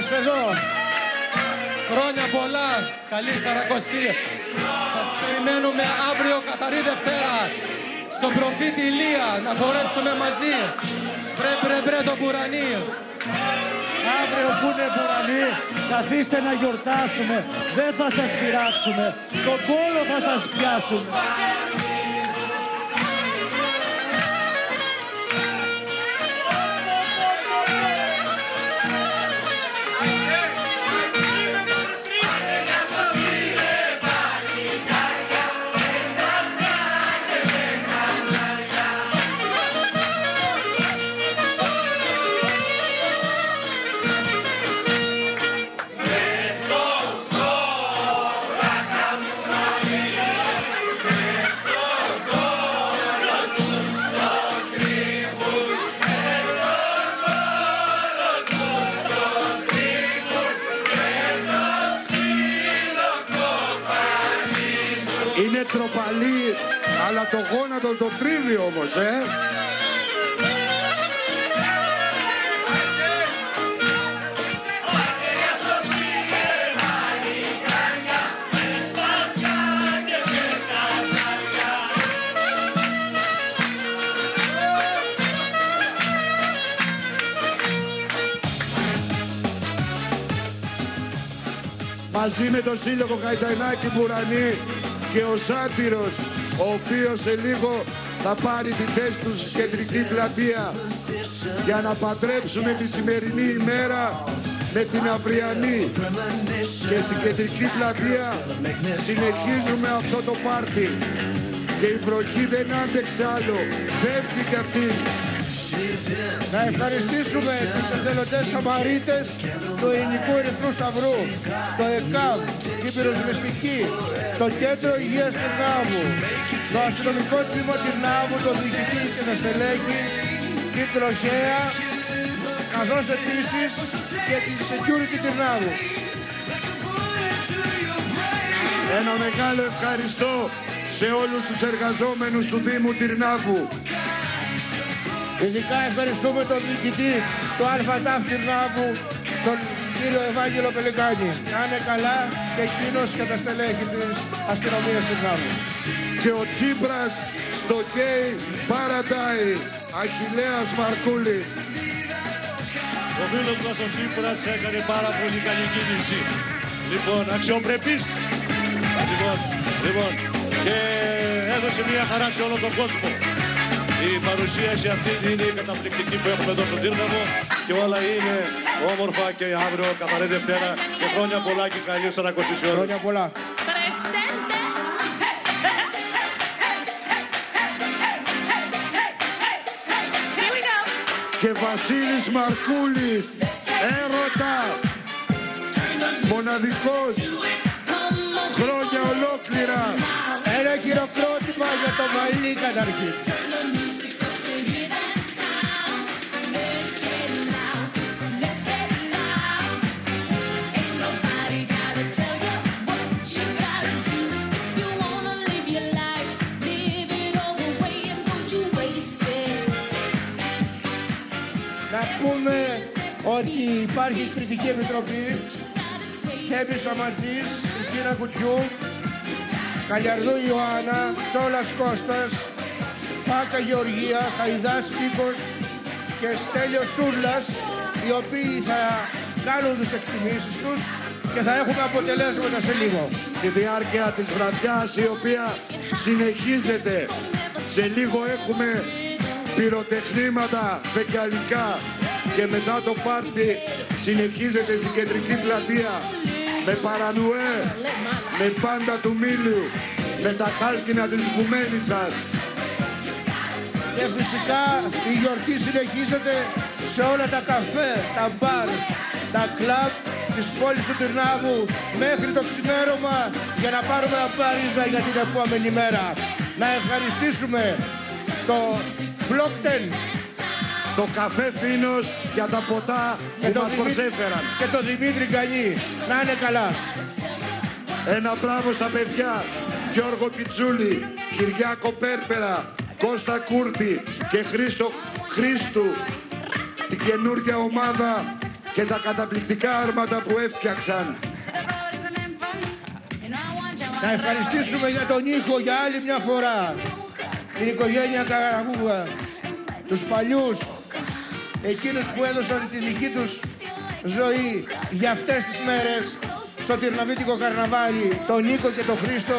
Είμαστε εδώ. Χρόνια πολλά, καλή Σαρακοστή. Σας περιμένουμε αύριο καθαρή Δευτέρα στον προφήτη Ηλία να χορέψουμε μαζί. Μπρε το μπουρανί. Αύριο που είναι μπουρανί, καθίστε να γιορτάσουμε. Δεν θα σας πειράξουμε. Τον κόλο θα σας πιάσουμε. Είναι τροπαλή, αλλά το γόνατο το τρίβει όμως, Μαζί με τον Σύλλογο Καϊτανάκη Μπουρανή και ο Σάτυρος, ο οποίος σε λίγο θα πάρει τη θέση του στην κεντρική πλατεία για να παντρέψουμε τη σημερινή ημέρα με την αυριανή. Και στην κεντρική πλατεία συνεχίζουμε αυτό το πάρτι και η βροχή δεν άντεξε άλλο, φεύγει κι αυτή. Να ευχαριστήσουμε τους εθελοντές Σαμαρίτες του Ελληνικού Ερυθρού Σταυρού, το ΕΚΑΒ, την πυροσβεστική, το Κέντρο Υγείας Τυρνάβου, το Αστυνομικό Τμήμα Τυρνάβου, το Διοικητή και τα Στελέχη, την Τροχέα, καθώς επίσης και την Security Τυρνάβου. Ένα μεγάλο ευχαριστώ σε όλους τους εργαζόμενους του Δήμου Τυρνάβου. Ειδικά ευχαριστούμε τον διοικητή του ΑΤΑΦ Τυρνάβου, τον κύριο Ευάγγελο Πελικάνη. Να είναι καλά και εκείνος και τα στελέχη της αστυνομίας Τυρνάβου. Και ο Τσίπρας στο Gay Paradise, Αχιλλέας Μαρκούλης. Ο φίλος μας ο Τσίπρας έκανε πάρα πολύ καλή κίνηση. Λοιπόν, αξιοπρεπής. Λοιπόν, και έδωσε μια χαρά σε όλο τον κόσμο. Η παρουσίαση αυτή είναι η καταπληκτική που έχουμε εδώ στο Τύρναβο και όλα είναι όμορφα και αύριο καθαρή Δευτέρα και χρόνια πολλά και καλή Σαρακοστή σε όλους. Χρόνια πολλά. Και Βασίλης Μαρκούλης, έρωτα, μοναδικός, χρόνια ολόκληρα. Ένα χειροκρότημα για το Μαλί καταρχήν. Να πούμε ότι υπάρχει κριτική επιτροπή, Χέμη Σαματζής, Χριστίνα Κουτιού, Καλιαρδού Ιωάννα, Τσόλας Κώστας, Φάκα Γεωργία, Χαϊδάς Νίκος και Στέλιος Σούρλας, οι οποίοι θα κάνουν τις εκτιμήσεις τους και θα έχουμε αποτελέσματα σε λίγο. Τη διάρκεια της βραδιάς η οποία συνεχίζεται, σε λίγο έχουμε πυροτεχνήματα φεκιαλικά και μετά το πάρτι συνεχίζεται στην κεντρική πλατεία με παρανουέ, με πάντα του Μήλιου, με τα χάλκινα της Γουμένισσας. Και φυσικά η γιορτή συνεχίζεται σε όλα τα καφέ, τα μπαρ, τα κλαμπ της πόλης του Τυρνάβου μέχρι το ξημέρωμα για να πάρουμε απάρίζα για την επόμενη μέρα. Να ευχαριστήσουμε το Block 10, το καφέ Φίνος για τα ποτά που μας προσέφεραν. Και το Δημήτρη Γκαλή. Να είναι καλά. Ένα μπράβο στα παιδιά. Γιώργο Πιτσούλη, Κυριάκο Πέρπερα, Κώστα Κούρτη και Χρήστου. Την καινούργια ομάδα και τα καταπληκτικά άρματα που έφτιαξαν. Να ευχαριστήσουμε για τον ήχο για άλλη μια φορά την οικογένεια Καραβούγα, τους παλιούς, εκείνους που έδωσαν τη δική τους ζωή για αυτές τις μέρες στο τυρναβίτικο καρναβάλι, τον Νίκο και τον Χρήστο,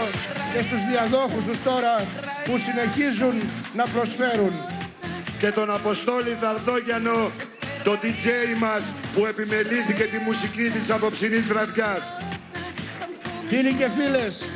και στους διαδόχους τους τώρα που συνεχίζουν να προσφέρουν. Και τον Αποστόλη Δαρδόγιανο, το DJ μας που επιμελήθηκε τη μουσική της απόψινής βραδιάς. Φίλοι και φίλες,